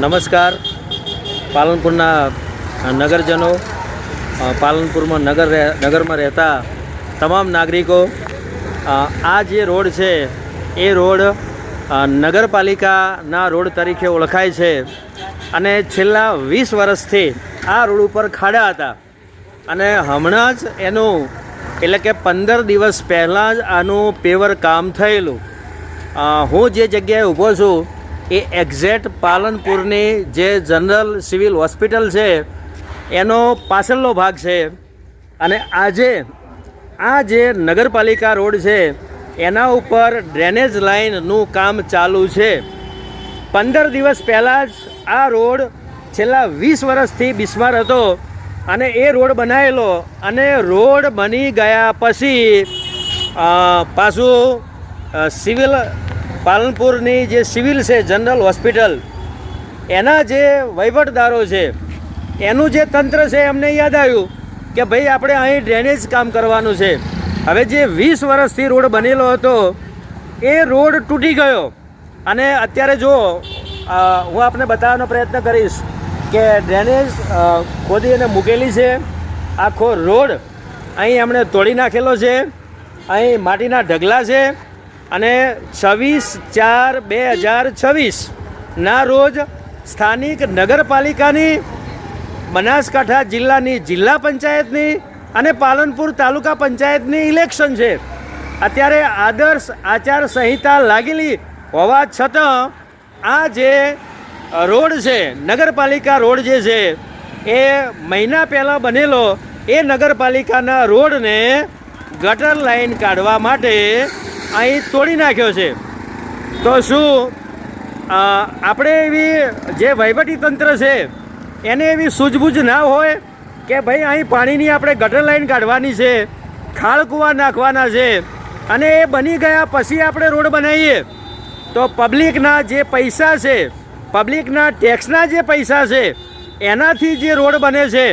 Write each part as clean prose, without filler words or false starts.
નમસ્કાર પાલનપુરના નગરજનો, પાલનપુરમાં નગરમાં રહેતા તમામ નાગરિકો, આ જે રોડ છે એ રોડ નગરપાલિકાના રોડ તરીકે ઓળખાય છે અને છેલ્લા 20 વર્ષથી આ રોડ ઉપર ખાડા હતા અને હમણાં જ એનું એટલે કે 15 દિવસ પહેલાં જ આનું પેવર કામ થયેલું। હું જે જગ્યાએ ઊભો છું એ એક્ઝેક્ટ પાલનપુરની જે જનરલ સિવિલ હોસ્પિટલ છે એનો પાછળનો ભાગ છે અને આજે આ જે નગરપાલિકા રોડ છે એના ઉપર ડ્રેનેજ લાઇનનું કામ ચાલુ છે। 15 દિવસ પહેલાં જ આ રોડ છેલ્લા 20 વર્ષથી બિસ્માર હતો અને એ રોડ બનાવેલો અને રોડ બની ગયા પછી પાછું સિવિલ પાલનપુરની જે સિવિલ છે જનરલ હોસ્પિટલ એના જે વહીવટદારો છે એનું જે તંત્ર છે એમને યાદ આવ્યું કે ભાઈ આપણે અહીં ડ્રેનેજ કામ કરવાનું છે। હવે જે 20 વર્ષથી રોડ બનેલો હતો એ રોડ તૂટી ગયો અને અત્યારે જો હું આપને બતાવવાનો પ્રયત્ન કરીશ કે ડ્રેનેજ ખોદી અને મૂકેલી છે। આખો રોડ અહીં એમણે તોડી નાખેલો છે, અહીં માટીના ઢગલા છે અને 26/4/2026ના રોજ સ્થાનિક નગરપાલિકાની, બનાસકાંઠા જિલ્લાની જિલ્લા પંચાયતની અને પાલનપુર તાલુકા પંચાયતની ઇલેક્શન છે। અત્યારે આદર્શ આચાર સંહિતા લાગેલી હોવા છતાં આ જે રોડ છે નગરપાલિકા રોડ જે છે એ મહિના પહેલાં બનેલો એ નગરપાલિકાના રોડને ગટર લાઈન કાઢવા માટે અહીં તોડી નાખ્યો છે। તો શું આપણે એવી જે વહીવટી તંત્ર છે એને એવી સૂઝબૂઝ ના હોય કે ભાઈ અહીં પાણીની આપણે ગટર લાઈન કાઢવાની છે, ખાળ કૂવા નાખવાના છે અને એ બની ગયા પછી આપણે રોડ બનાવીએ તો પબ્લિકના જે પૈસા છે, પબ્લિકના ટેક્સના જે પૈસા છે એનાથી જે રોડ બને છે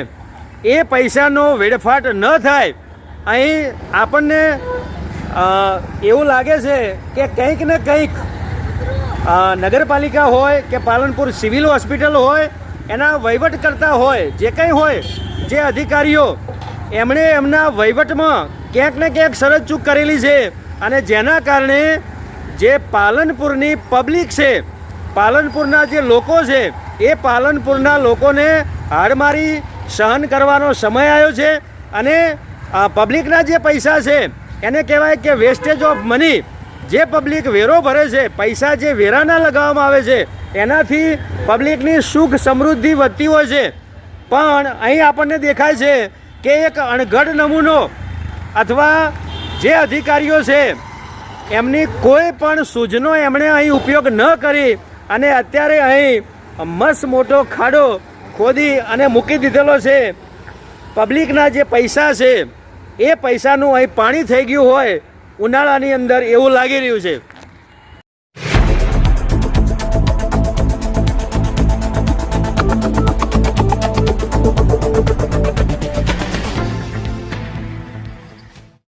એ પૈસાનો વેડફાટ ન થાય। અહીં આપણને એવું લાગે છે કે કંઈક ને કંઈક નગરપાલિકા હોય કે પાલનપુર સિવિલ હોસ્પિટલ હોય એના વહીવટ કરતા હોય જે કંઈ હોય જે અધિકારીઓ એમણે એમના વહીવટમાં ક્યાંક ને ક્યાંક શરતચૂક કરેલી છે અને જેના કારણે જે પાલનપુરની પબ્લિક છે, પાલનપુરના જે લોકો છે એ પાલનપુરના લોકોને હાડમારી સહન કરવાનો સમય આવ્યો છે અને પબ્લિકના જે પૈસા છે એને કહેવાય કે વેસ્ટેજ ઓફ મની। જે પબ્લિક વેરો ભરે છે, પૈસા જે વેરાના લગાવવામાં આવે છે એનાથી પબ્લિકની સુખ સમૃદ્ધિ વધતી હોય છે, પણ અહીં આપણને દેખાય છે કે એક અણઘડ નમૂનો અથવા જે અધિકારીઓ છે એમની કોઈ પણ સૂઝનો એમણે અહીં ઉપયોગ ન કરી અને અત્યારે અહીં મસ્ત મોટો ખાડો ખોદી અને મૂકી દીધેલો છે। પબ્લિકના જે પૈસા છે એ પૈસાનું અહીં પાણી થઈ ગયું હોય ઉનાળાની અંદર એવું લાગી રહ્યું છે।